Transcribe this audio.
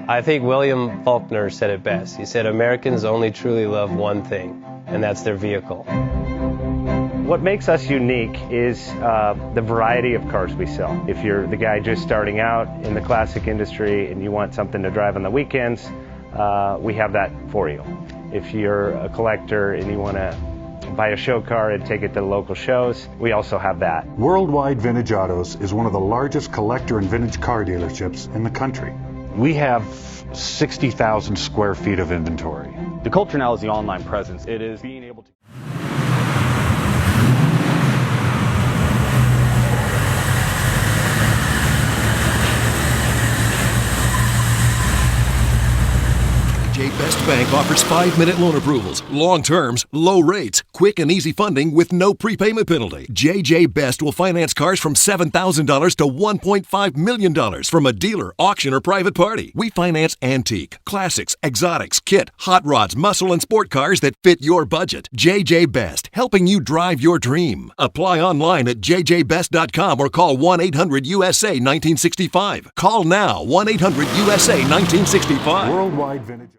I think William Faulkner said it best. He said, Americans only truly love one thing, and that's their vehicle. What makes us unique is the variety of cars we sell. If you're the guy just starting out in the classic industry and you want something to drive on the weekends, we have that for you. If you're a collector and you want to buy a show car and take it to the local shows, we also have that. Worldwide Vintage Autos is one of the largest collector and vintage car dealerships in the country. We have 60,000 square feet of inventory. The culture now is the online presence. It is being able to... JJ Best Bank offers 5-minute loan approvals, long terms, low rates, quick and easy funding with no prepayment penalty. JJ Best will finance cars from $7,000 to $1.5 million from a dealer, auction, or private party. We finance antique, classics, exotics, kit, hot rods, muscle, and sport cars that fit your budget. JJ Best, helping you drive your dream. Apply online at jjbest.com or call 1-800-USA-1965. Call now, 1-800-USA-1965. Worldwide Vintage.